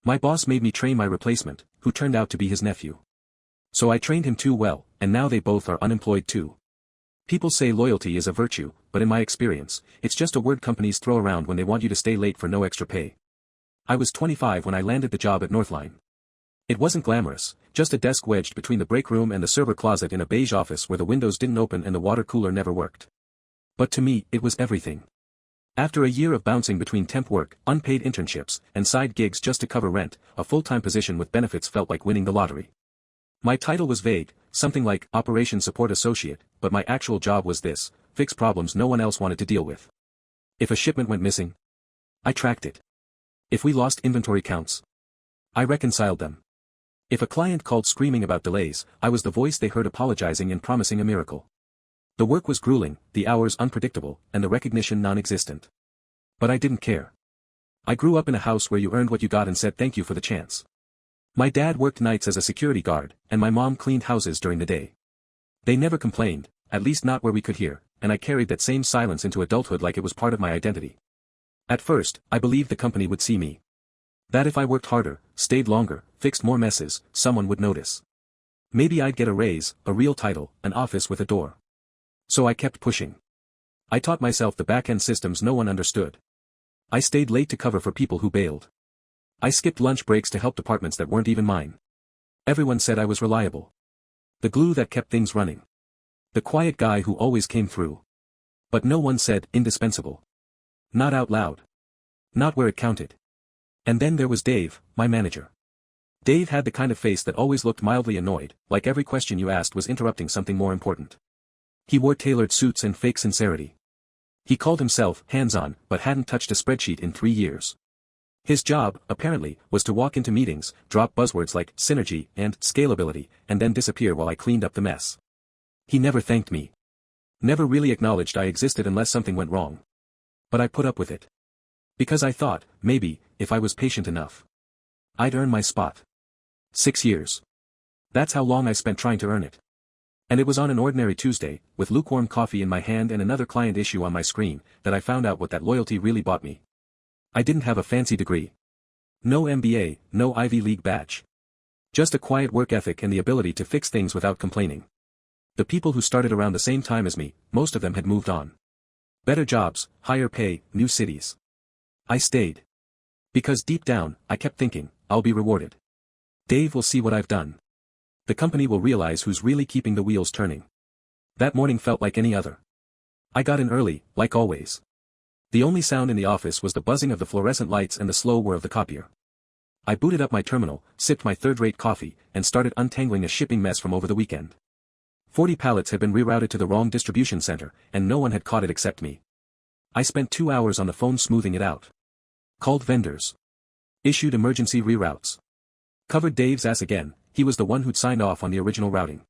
My boss made me train my replacement, who turned out to be his nephew. So I trained him too well, and now they both are unemployed too. People say loyalty is a virtue, but in my experience, it's just a word companies throw around when they want you to stay late for no extra pay. I was 25 when I landed the job at Northline. It wasn't glamorous, just a desk wedged between the break room and the server closet in a beige office where the windows didn't open and the water cooler never worked. But to me, it was everything. After a year of bouncing between temp work, unpaid internships, and side gigs just to cover rent, a full-time position with benefits felt like winning the lottery. My title was vague, something like Operations Support Associate, but my actual job was this: fix problems no one else wanted to deal with. If a shipment went missing, I tracked it. If we lost inventory counts, I reconciled them. If a client called screaming about delays, I was the voice they heard apologizing and promising a miracle. The work was grueling, the hours unpredictable, and the recognition non-existent. But I didn't care. I grew up in a house where you earned what you got and said thank you for the chance. My dad worked nights as a security guard, and my mom cleaned houses during the day. They never complained, at least not where we could hear, and I carried that same silence into adulthood like it was part of my identity. At first, I believed the company would see me. That if I worked harder, stayed longer, fixed more messes, someone would notice. Maybe I'd get a raise, a real title, an office with a door. So I kept pushing. I taught myself the back-end systems no one understood. I stayed late to cover for people who bailed. I skipped lunch breaks to help departments that weren't even mine. Everyone said I was reliable. The glue that kept things running. The quiet guy who always came through. But no one said indispensable. Not out loud. Not where it counted. And then there was Dave, my manager. Dave had the kind of face that always looked mildly annoyed, like every question you asked was interrupting something more important. He wore tailored suits and fake sincerity. He called himself hands-on, but hadn't touched a spreadsheet in 3 years. His job, apparently, was to walk into meetings, drop buzzwords like synergy and scalability, and then disappear while I cleaned up the mess. He never thanked me. Never really acknowledged I existed unless something went wrong. But I put up with it. Because I thought, maybe, if I was patient enough, I'd earn my spot. 6 years. That's how long I spent trying to earn it. And it was on an ordinary Tuesday, with lukewarm coffee in my hand and another client issue on my screen, that I found out what that loyalty really bought me. I didn't have a fancy degree. No MBA, no Ivy League badge. Just a quiet work ethic and the ability to fix things without complaining. The people who started around the same time as me, most of them had moved on. Better jobs, higher pay, new cities. I stayed. Because deep down, I kept thinking, I'll be rewarded. Dave will see what I've done. The company will realize who's really keeping the wheels turning. That morning felt like any other. I got in early, like always. The only sound in the office was the buzzing of the fluorescent lights and the slow whir of the copier. I booted up my terminal, sipped my third-rate coffee, and started untangling a shipping mess from over the weekend. 40 pallets had been rerouted to the wrong distribution center, and no one had caught it except me. I spent 2 hours on the phone smoothing it out. Called vendors. Issued emergency reroutes. Covered Dave's ass again. He was the one who'd signed off on the original routing.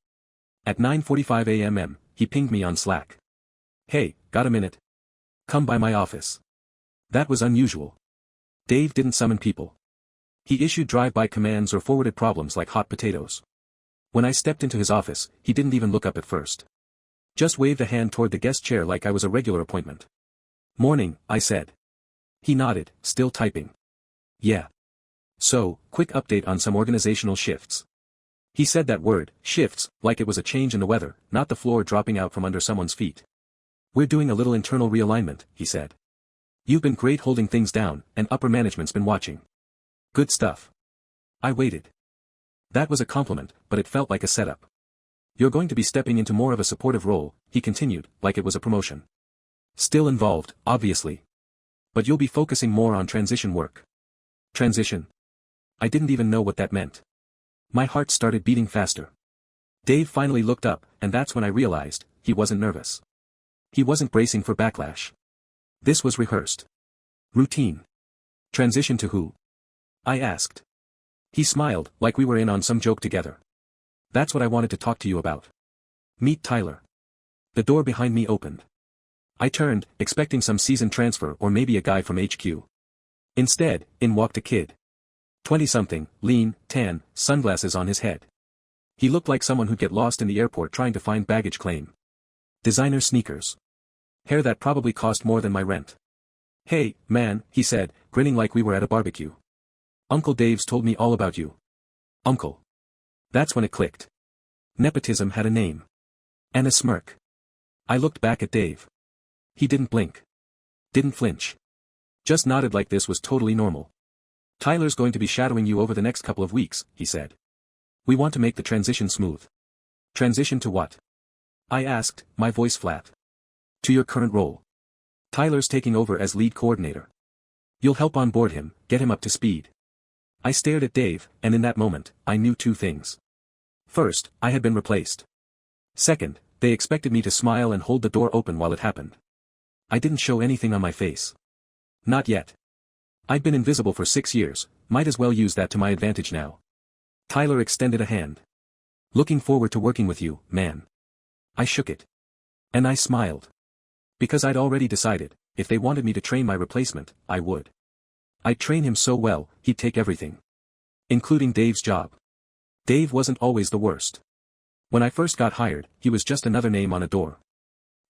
At 9:45 a.m. he pinged me on Slack. Hey, got a minute? Come by my office. That was unusual. Dave didn't summon people. He issued drive-by commands or forwarded problems like hot potatoes. When I stepped into his office, he didn't even look up at first. Just waved a hand toward the guest chair like I was a regular appointment. Morning, I said. He nodded, still typing. Yeah. So, quick update on some organizational shifts. He said that word, shifts, like it was a change in the weather, not the floor dropping out from under someone's feet. We're doing a little internal realignment, he said. You've been great holding things down, and upper management's been watching. Good stuff. I waited. That was a compliment, but it felt like a setup. You're going to be stepping into more of a supportive role, he continued, like it was a promotion. Still involved, obviously. But you'll be focusing more on transition work. Transition? I didn't even know what that meant. My heart started beating faster. Dave finally looked up, and that's when I realized, he wasn't nervous. He wasn't bracing for backlash. This was rehearsed. Routine. Transition to who? I asked. He smiled, like we were in on some joke together. That's what I wanted to talk to you about. Meet Tyler. The door behind me opened. I turned, expecting some seasoned transfer or maybe a guy from HQ. Instead, in walked a kid. 20-something, lean, tan, sunglasses on his head. He looked like someone who'd get lost in the airport trying to find baggage claim. Designer sneakers. Hair that probably cost more than my rent. Hey, man, he said, grinning like we were at a barbecue. Uncle Dave's told me all about you. Uncle. That's when it clicked. Nepotism had a name. And a smirk. I looked back at Dave. He didn't blink. Didn't flinch. Just nodded like this was totally normal. Tyler's going to be shadowing you over the next couple of weeks, he said. We want to make the transition smooth. Transition to what? I asked, my voice flat. To your current role. Tyler's taking over as lead coordinator. You'll help onboard him, get him up to speed. I stared at Dave, and in that moment, I knew two things. First, I had been replaced. Second, they expected me to smile and hold the door open while it happened. I didn't show anything on my face. Not yet. I'd been invisible for 6 years, might as well use that to my advantage now. Tyler extended a hand. Looking forward to working with you, man. I shook it. And I smiled. Because I'd already decided, if they wanted me to train my replacement, I would. I'd train him so well, he'd take everything. Including Dave's job. Dave wasn't always the worst. When I first got hired, he was just another name on a door.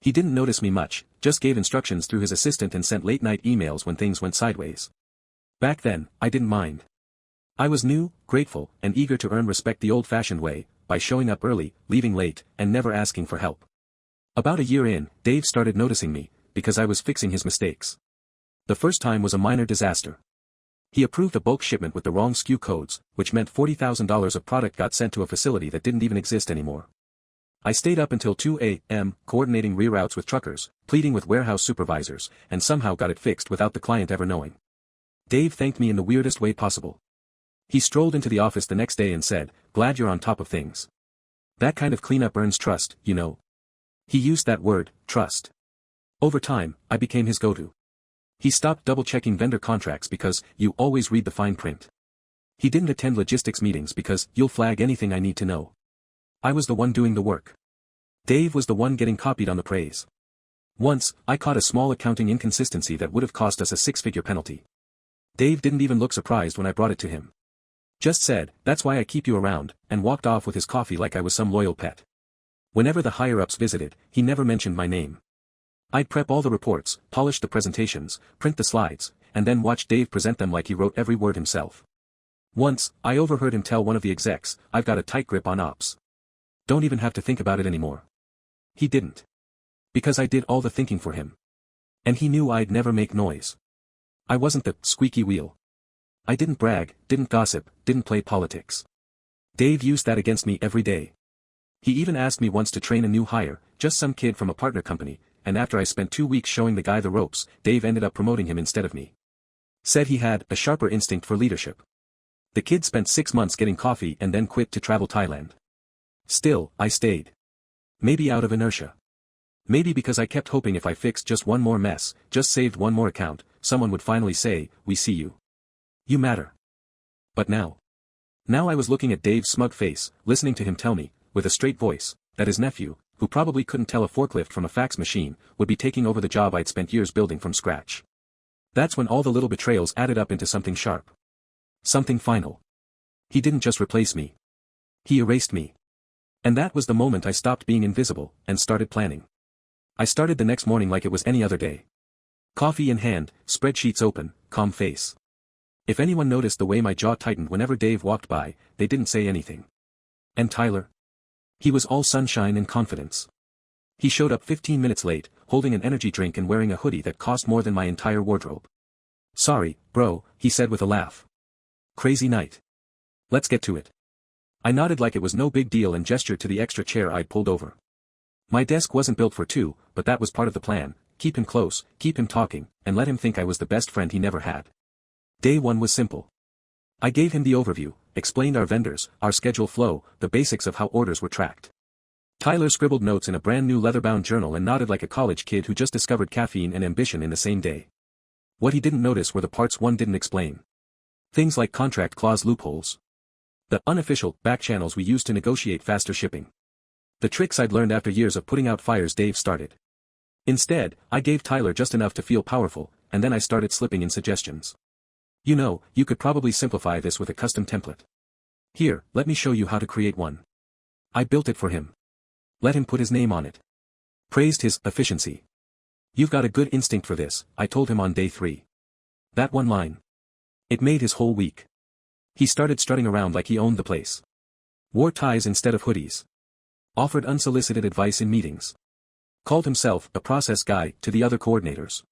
He didn't notice me much, just gave instructions through his assistant and sent late-night emails when things went sideways. Back then, I didn't mind. I was new, grateful, and eager to earn respect the old-fashioned way, by showing up early, leaving late, and never asking for help. About a year in, Dave started noticing me, because I was fixing his mistakes. The first time was a minor disaster. He approved a bulk shipment with the wrong SKU codes, which meant $40,000 of product got sent to a facility that didn't even exist anymore. I stayed up until 2 a.m., coordinating reroutes with truckers, pleading with warehouse supervisors, and somehow got it fixed without the client ever knowing. Dave thanked me in the weirdest way possible. He strolled into the office the next day and said, "Glad you're on top of things. That kind of cleanup earns trust, you know." He used that word, trust. Over time, I became his go-to. He stopped double-checking vendor contracts because you always read the fine print. He didn't attend logistics meetings because you'll flag anything I need to know. I was the one doing the work. Dave was the one getting copied on the praise. Once, I caught a small accounting inconsistency that would have cost us a 6-figure penalty. Dave didn't even look surprised when I brought it to him. Just said, "That's why I keep you around," and walked off with his coffee like I was some loyal pet. Whenever the higher-ups visited, he never mentioned my name. I'd prep all the reports, polish the presentations, print the slides, and then watch Dave present them like he wrote every word himself. Once, I overheard him tell one of the execs, "I've got a tight grip on ops. Don't even have to think about it anymore." He didn't. Because I did all the thinking for him. And he knew I'd never make noise. I wasn't the squeaky wheel. I didn't brag, didn't gossip, didn't play politics. Dave used that against me every day. He even asked me once to train a new hire, just some kid from a partner company, and after I spent 2 weeks showing the guy the ropes, Dave ended up promoting him instead of me. Said he had a sharper instinct for leadership. The kid spent 6 months getting coffee and then quit to travel Thailand. Still, I stayed. Maybe out of inertia. Maybe because I kept hoping if I fixed just one more mess, just saved one more account, someone would finally say, "We see you. You matter." But now I was looking at Dave's smug face, listening to him tell me, with a straight voice, that his nephew, who probably couldn't tell a forklift from a fax machine, would be taking over the job I'd spent years building from scratch. That's when all the little betrayals added up into something sharp. Something final. He didn't just replace me. He erased me. And that was the moment I stopped being invisible, and started planning. I started the next morning like it was any other day. Coffee in hand, spreadsheets open, calm face. If anyone noticed the way my jaw tightened whenever Dave walked by, they didn't say anything. And Tyler? He was all sunshine and confidence. He showed up 15 minutes late, holding an energy drink and wearing a hoodie that cost more than my entire wardrobe. "Sorry, bro," he said with a laugh. "Crazy night. Let's get to it." I nodded like it was no big deal and gestured to the extra chair I'd pulled over. My desk wasn't built for two, but that was part of the plan: keep him close, keep him talking, and let him think I was the best friend he never had. Day one was simple. I gave him the overview, explained our vendors, our schedule flow, the basics of how orders were tracked. Tyler scribbled notes in a brand new leather-bound journal and nodded like a college kid who just discovered caffeine and ambition in the same day. What he didn't notice were the parts one didn't explain. Things like contract clause loopholes. The unofficial back channels we used to negotiate faster shipping. The tricks I'd learned after years of putting out fires Dave started. Instead, I gave Tyler just enough to feel powerful, and then I started slipping in suggestions. "You know, you could probably simplify this with a custom template. Here, let me show you how to create one." I built it for him. Let him put his name on it. Praised his efficiency. "You've got a good instinct for this," I told him on day 3. That one line. It made his whole week. He started strutting around like he owned the place. Wore ties instead of hoodies. Offered unsolicited advice in meetings. Called himself a process guy to the other coordinators.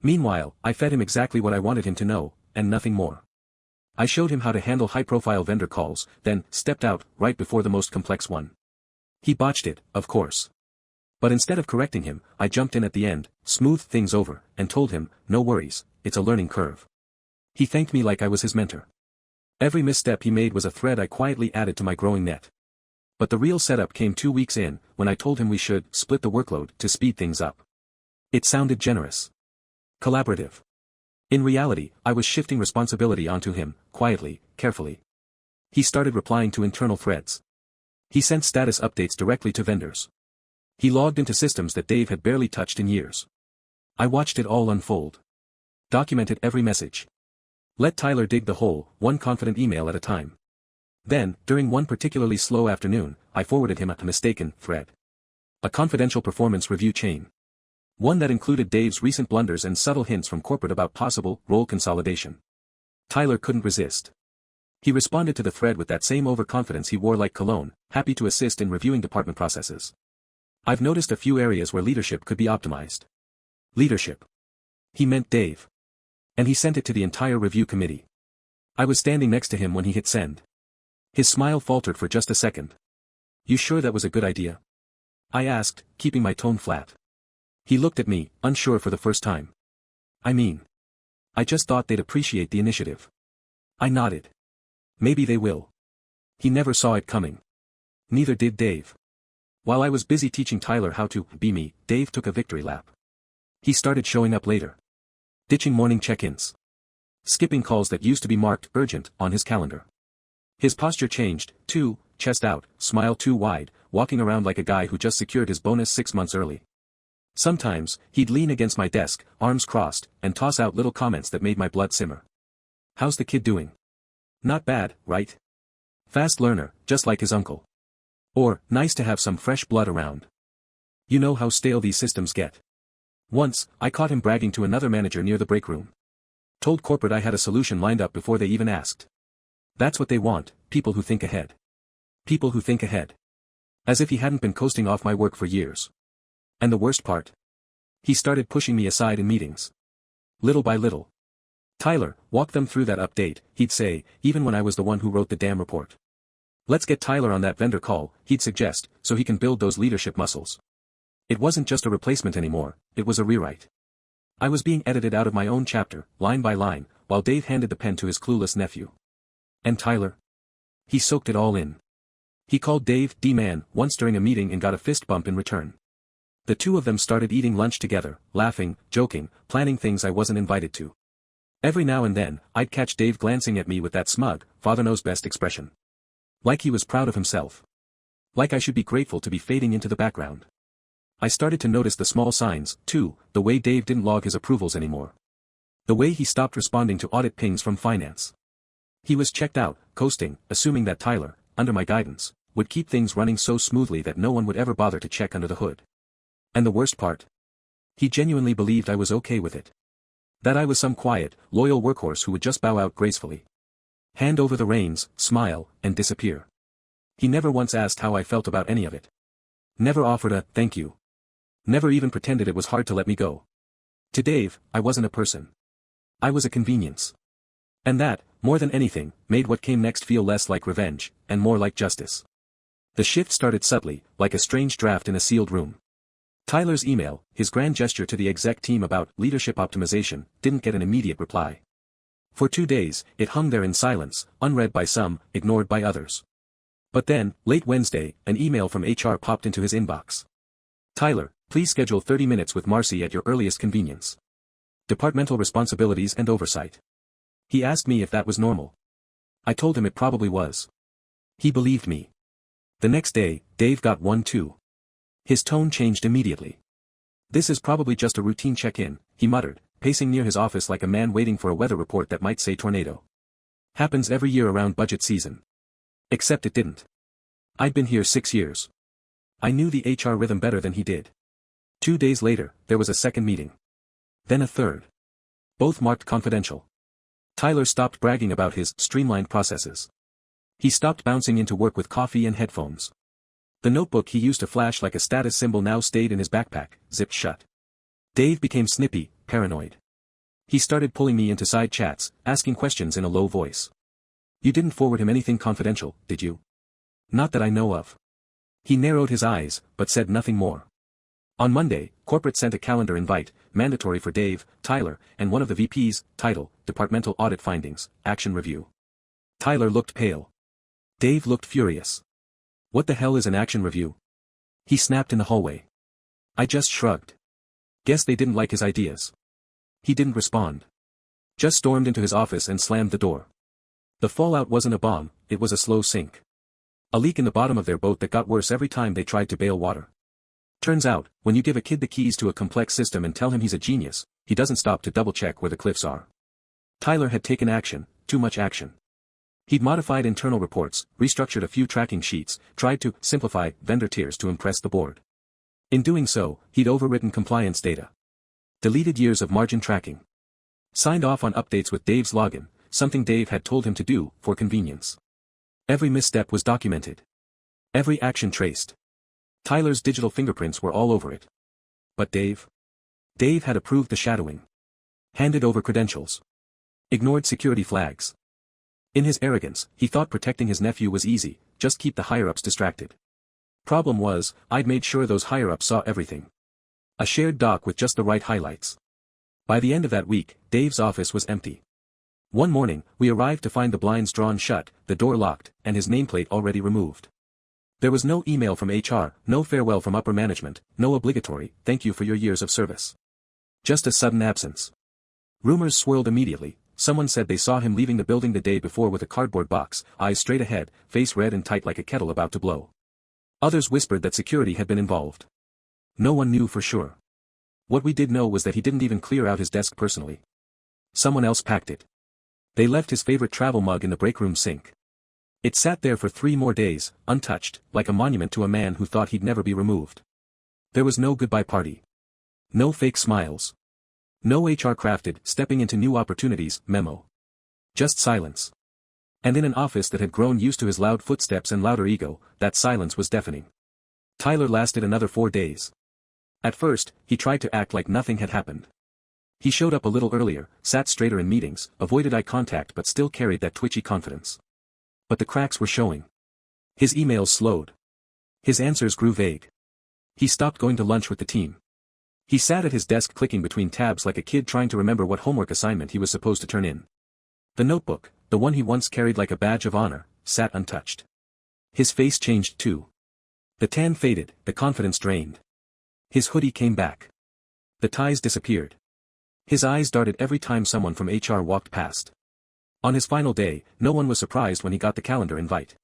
Meanwhile, I fed him exactly what I wanted him to know, and nothing more. I showed him how to handle high-profile vendor calls, then stepped out right before the most complex one. He botched it, of course. But instead of correcting him, I jumped in at the end, smoothed things over, and told him, no worries, it's a learning curve. He thanked me like I was his mentor. Every misstep he made was a thread I quietly added to my growing net. But the real setup came 2 weeks in, when I told him we should split the workload to speed things up. It sounded generous. Collaborative. In reality, I was shifting responsibility onto him, quietly, carefully. He started replying to internal threads. He sent status updates directly to vendors. He logged into systems that Dave had barely touched in years. I watched it all unfold. Documented every message. Let Tyler dig the hole, one confident email at a time. Then, during one particularly slow afternoon, I forwarded him a mistaken thread. A confidential performance review chain. One that included Dave's recent blunders and subtle hints from corporate about possible role consolidation. Tyler couldn't resist. He responded to the thread with that same overconfidence he wore like cologne, happy to assist in reviewing department processes. I've noticed a few areas where leadership could be optimized. Leadership. He meant Dave. And he sent it to the entire review committee. I was standing next to him when he hit send. His smile faltered for just a second. You sure that was a good idea? I asked, keeping my tone flat. He looked at me, unsure for the first time. I just thought they'd appreciate the initiative. I nodded. Maybe they will. He never saw it coming. Neither did Dave. While I was busy teaching Tyler how to be me, Dave took a victory lap. He started showing up later. Ditching morning check-ins. Skipping calls that used to be marked urgent on his calendar. His posture changed, too, chest out, smile too wide, walking around like a guy who just secured his bonus 6 months early. Sometimes, he'd lean against my desk, arms crossed, and toss out little comments that made my blood simmer. How's the kid doing? Not bad, right? Fast learner, just like his uncle. Or, nice to have some fresh blood around. You know how stale these systems get. Once, I caught him bragging to another manager near the break room. Told corporate I had a solution lined up before they even asked. That's what they want, people who think ahead. People who think ahead. As if he hadn't been coasting off my work for years. And the worst part? He started pushing me aside in meetings. Little by little. Tyler, walk them through that update, he'd say, even when I was the one who wrote the damn report. Let's get Tyler on that vendor call, he'd suggest, so he can build those leadership muscles. It wasn't just a replacement anymore, it was a rewrite. I was being edited out of my own chapter, line by line, while Dave handed the pen to his clueless nephew. And Tyler? He soaked it all in. He called Dave D-Man once during a meeting and got a fist bump in return. The two of them started eating lunch together, laughing, joking, planning things I wasn't invited to. Every now and then, I'd catch Dave glancing at me with that smug, father-knows-best expression. Like he was proud of himself. Like I should be grateful to be fading into the background. I started to notice the small signs, too, the way Dave didn't log his approvals anymore. The way he stopped responding to audit pings from finance. He was checked out, coasting, assuming that Tyler, under my guidance, would keep things running so smoothly that no one would ever bother to check under the hood. And the worst part? He genuinely believed I was okay with it. That I was some quiet, loyal workhorse who would just bow out gracefully. Hand over the reins, smile, and disappear. He never once asked how I felt about any of it. Never offered a thank you. Never even pretended it was hard to let me go. To Dave, I wasn't a person. I was a convenience. And that, more than anything, made what came next feel less like revenge, and more like justice. The shift started subtly, like a strange draft in a sealed room. Tyler's email, his grand gesture to the exec team about leadership optimization, didn't get an immediate reply. For 2 days, it hung there in silence, unread by some, ignored by others. But then, late Wednesday, an email from HR popped into his inbox. Tyler, please schedule 30 minutes with Marcy at your earliest convenience. Departmental responsibilities and oversight. He asked me if that was normal. I told him it probably was. He believed me. The next day, Dave got one too. His tone changed immediately. This is probably just a routine check-in, he muttered, pacing near his office like a man waiting for a weather report that might say tornado. Happens every year around budget season. Except it didn't. I'd been here 6 years. I knew the HR rhythm better than he did. 2 days later, there was a second meeting. Then a third. Both marked confidential. Tyler stopped bragging about his streamlined processes. He stopped bouncing into work with coffee and headphones. The notebook he used to flash like a status symbol now stayed in his backpack, zipped shut. Dave became snippy, paranoid. He started pulling me into side chats, asking questions in a low voice. "You didn't forward him anything confidential, did you?" "Not that I know of." He narrowed his eyes, but said nothing more. On Monday, corporate sent a calendar invite, mandatory for Dave, Tyler, and one of the VPs, title, Departmental Audit Findings, Action Review. Tyler looked pale. Dave looked furious. "What the hell is an action review?" He snapped in the hallway. I just shrugged. Guess they didn't like his ideas. He didn't respond. Just stormed into his office and slammed the door. The fallout wasn't a bomb, it was a slow sink. A leak in the bottom of their boat that got worse every time they tried to bail water. Turns out, when you give a kid the keys to a complex system and tell him he's a genius, he doesn't stop to double-check where the cliffs are. Tyler had taken action, too much action. He'd modified internal reports, restructured a few tracking sheets, tried to simplify vendor tiers to impress the board. In doing so, he'd overwritten compliance data. Deleted years of margin tracking. Signed off on updates with Dave's login, something Dave had told him to do, for convenience. Every misstep was documented. Every action traced. Tyler's digital fingerprints were all over it. But Dave? Dave had approved the shadowing. Handed over credentials. Ignored security flags. In his arrogance, he thought protecting his nephew was easy, just keep the higher-ups distracted. Problem was, I'd made sure those higher-ups saw everything. A shared doc with just the right highlights. By the end of that week, Dave's office was empty. One morning, we arrived to find the blinds drawn shut, the door locked, and his nameplate already removed. There was no email from HR, no farewell from upper management, no obligatory, thank you for your years of service. Just a sudden absence. Rumors swirled immediately. Someone said they saw him leaving the building the day before with a cardboard box, eyes straight ahead, face red and tight like a kettle about to blow. Others whispered that security had been involved. No one knew for sure. What we did know was that he didn't even clear out his desk personally. Someone else packed it. They left his favorite travel mug in the break room sink. It sat there for 3 more days, untouched, like a monument to a man who thought he'd never be removed. There was no goodbye party. No fake smiles. No HR-crafted, stepping into new opportunities, memo. Just silence. And in an office that had grown used to his loud footsteps and louder ego, that silence was deafening. Tyler lasted another 4 days. At first, he tried to act like nothing had happened. He showed up a little earlier, sat straighter in meetings, avoided eye contact but still carried that twitchy confidence. But the cracks were showing. His emails slowed. His answers grew vague. He stopped going to lunch with the team. He sat at his desk clicking between tabs like a kid trying to remember what homework assignment he was supposed to turn in. The notebook, the one he once carried like a badge of honor, sat untouched. His face changed too. The tan faded, the confidence drained. His hoodie came back. The ties disappeared. His eyes darted every time someone from HR walked past. On his final day, no one was surprised when he got the calendar invite.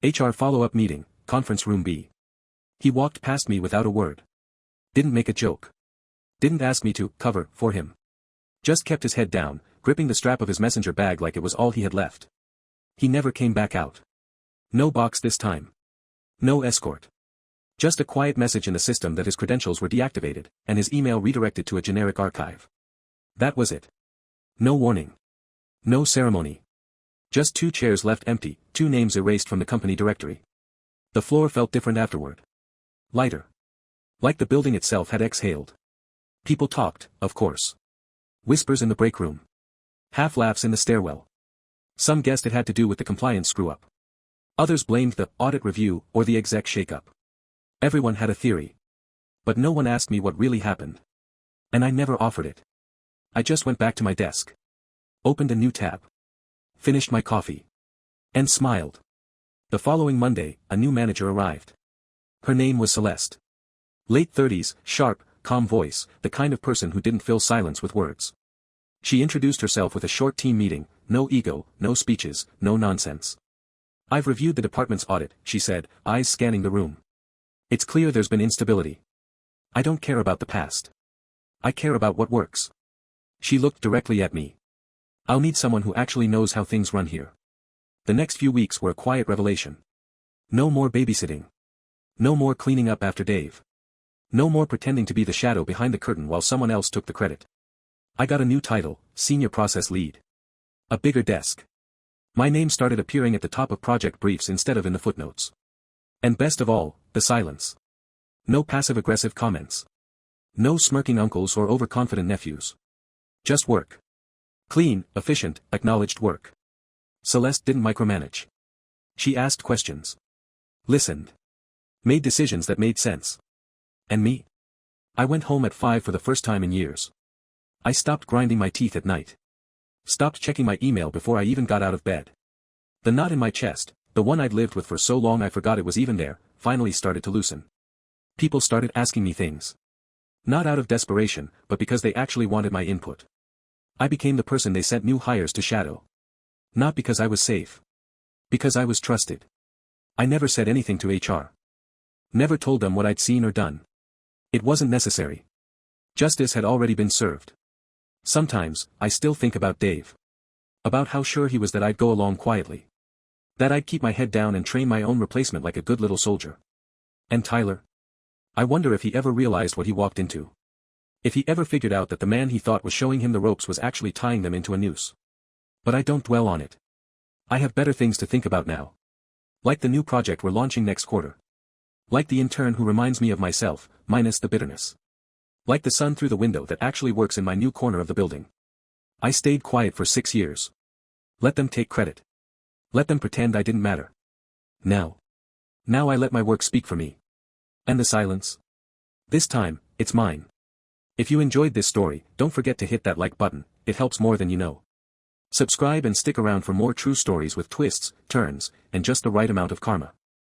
HR follow-up meeting, conference room B. He walked past me without a word. Didn't make a joke. Didn't ask me to cover for him. Just kept his head down, gripping the strap of his messenger bag like it was all he had left. He never came back out. No box this time. No escort. Just a quiet message in the system that his credentials were deactivated, and his email redirected to a generic archive. That was it. No warning. No ceremony. Just 2 chairs left empty, 2 names erased from the company directory. The floor felt different afterward. Lighter. Like the building itself had exhaled. People talked, of course. Whispers in the break room. Half-laughs in the stairwell. Some guessed it had to do with the compliance screw-up. Others blamed the audit review or the exec shake-up. Everyone had a theory. But no one asked me what really happened. And I never offered it. I just went back to my desk. Opened a new tab. Finished my coffee. And smiled. The following Monday, a new manager arrived. Her name was Celeste. Late 30s, sharp, calm voice, the kind of person who didn't fill silence with words. She introduced herself with a short team meeting, no ego, no speeches, no nonsense. I've reviewed the department's audit, she said, eyes scanning the room. It's clear there's been instability. I don't care about the past. I care about what works. She looked directly at me. I'll need someone who actually knows how things run here. The next few weeks were a quiet revelation. No more babysitting. No more cleaning up after Dave. No more pretending to be the shadow behind the curtain while someone else took the credit. I got a new title, Senior Process Lead. A bigger desk. My name started appearing at the top of project briefs instead of in the footnotes. And best of all, the silence. No passive-aggressive comments. No smirking uncles or overconfident nephews. Just work. Clean, efficient, acknowledged work. Celeste didn't micromanage. She asked questions. Listened. Made decisions that made sense. And me? I went home at 5 for the first time in years. I stopped grinding my teeth at night. Stopped checking my email before I even got out of bed. The knot in my chest, the one I'd lived with for so long I forgot it was even there, finally started to loosen. People started asking me things. Not out of desperation, but because they actually wanted my input. I became the person they sent new hires to shadow. Not because I was safe. Because I was trusted. I never said anything to HR. Never told them what I'd seen or done. It wasn't necessary. Justice had already been served. Sometimes, I still think about Dave. About how sure he was that I'd go along quietly. That I'd keep my head down and train my own replacement like a good little soldier. And Tyler? I wonder if he ever realized what he walked into. If he ever figured out that the man he thought was showing him the ropes was actually tying them into a noose. But I don't dwell on it. I have better things to think about now. Like the new project we're launching next quarter. Like the intern who reminds me of myself, minus the bitterness. Like the sun through the window that actually works in my new corner of the building. I stayed quiet for 6 years. Let them take credit. Let them pretend I didn't matter. Now I let my work speak for me. And the silence? This time, it's mine. If you enjoyed this story, don't forget to hit that like button, it helps more than you know. Subscribe and stick around for more true stories with twists, turns, and just the right amount of karma.